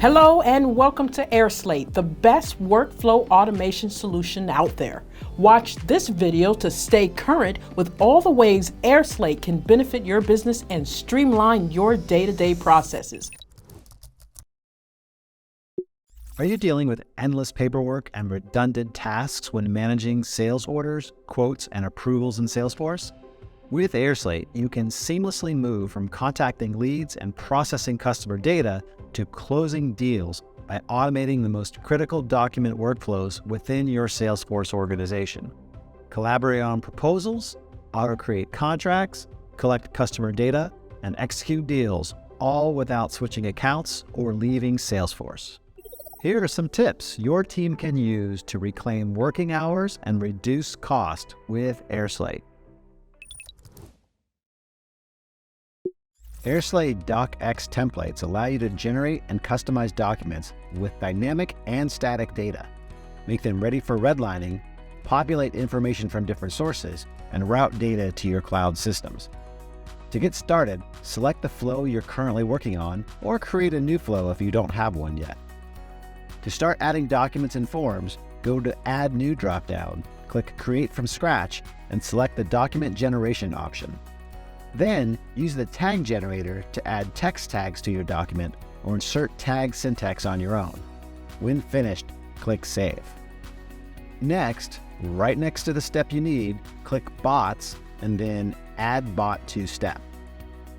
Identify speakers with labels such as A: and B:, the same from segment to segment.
A: Hello and welcome to airSlate, the best workflow automation solution out there. Watch this video to stay current with all the ways airSlate can benefit your business and streamline your day-to-day processes.
B: Are you dealing with endless paperwork and redundant tasks when managing sales orders, quotes, and approvals in Salesforce? With airSlate, you can seamlessly move from contacting leads and processing customer data to closing deals by automating the most critical document workflows within your Salesforce organization. Collaborate on proposals, auto-create contracts, collect customer data, and execute deals, all without switching accounts or leaving Salesforce. Here are some tips your team can use to reclaim working hours and reduce cost with airSlate. airSlate DOCX templates allow you to generate and customize documents with dynamic and static data, make them ready for redlining, populate information from different sources, and route data to your cloud systems. To get started, select the flow you're currently working on, or create a new flow if you don't have one yet. To start adding documents and forms, go to Add New dropdown, click Create from Scratch, and select the Document Generation option. Then, use the tag generator to add text tags to your document or insert tag syntax on your own. When finished, click Save. Next, right next to the step you need, click Bots and then Add Bot to Step.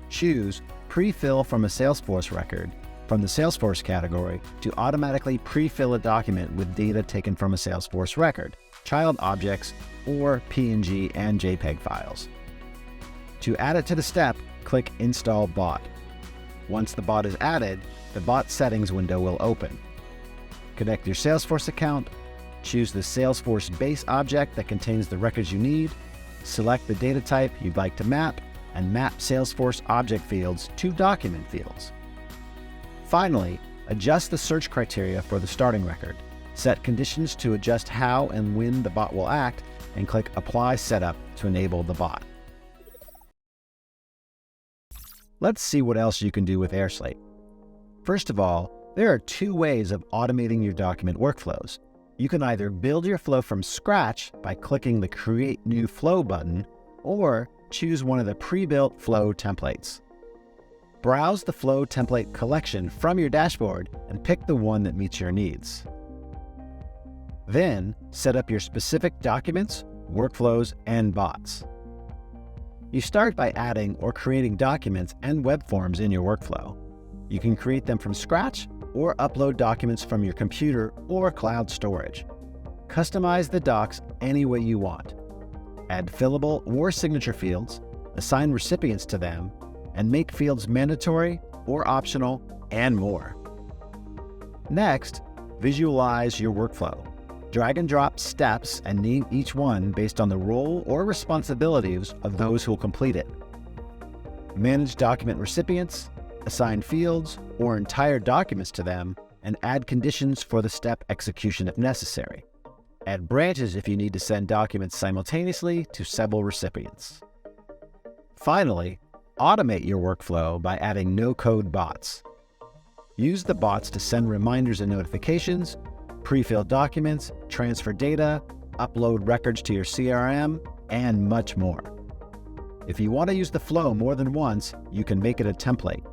B: Choose Pre-fill from a Salesforce record from the Salesforce category to automatically pre-fill a document with data taken from a Salesforce record, child objects, or PNG and JPEG files. To add it to the step, click Install Bot. Once the bot is added, the bot settings window will open. Connect your Salesforce account, choose the Salesforce base object that contains the records you need, select the data type you'd like to map, and map Salesforce object fields to document fields. Finally, adjust the search criteria for the starting record, set conditions to adjust how and when the bot will act, and click Apply Setup to enable the bot. Let's see what else you can do with airSlate. First of all, there are two ways of automating your document workflows. You can either build your flow from scratch by clicking the Create New Flow button, or choose one of the pre-built flow templates. Browse the flow template collection from your dashboard and pick the one that meets your needs. Then, set up your specific documents, workflows, and bots. You start by adding or creating documents and web forms in your workflow. You can create them from scratch or upload documents from your computer or cloud storage. Customize the docs any way you want. Add fillable or signature fields, assign recipients to them, and make fields mandatory or optional, and more. Next, visualize your workflow. Drag and drop steps and name each one based on the role or responsibilities of those who will complete it. Manage document recipients, assign fields or entire documents to them, and add conditions for the step execution if necessary. Add branches if you need to send documents simultaneously to several recipients. Finally, automate your workflow by adding no-code bots. Use the bots to send reminders and notifications, pre-fill documents, transfer data, upload records to your CRM, and much more. If you want to use the flow more than once, you can make it a template.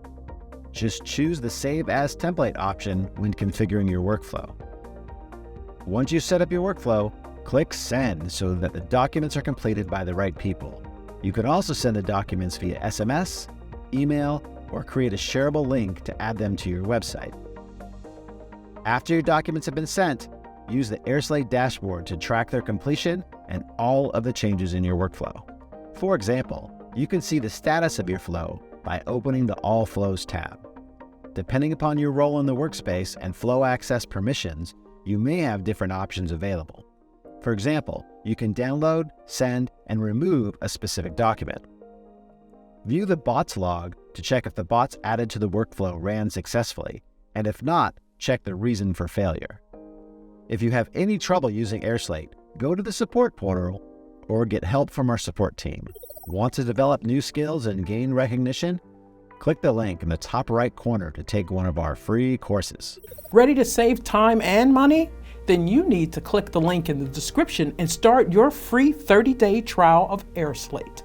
B: Just choose the Save As Template option when configuring your workflow. Once you set up your workflow, click Send so that the documents are completed by the right people. You can also send the documents via SMS, email, or create a shareable link to add them to your website. After your documents have been sent, use the airSlate dashboard to track their completion and all of the changes in your workflow. For example, you can see the status of your flow by opening the All Flows tab. Depending upon your role in the workspace and flow access permissions, you may have different options available. For example, you can download, send, and remove a specific document. View the bots log to check if the bots added to the workflow ran successfully, and if not, check the reason for failure. If you have any trouble using airSlate, go to the support portal or get help from our support team. Want to develop new skills and gain recognition? Click the link in the top right corner to take one of our free courses.
A: Ready to save time and money? Then you need to click the link in the description and start your free 30-day trial of airSlate.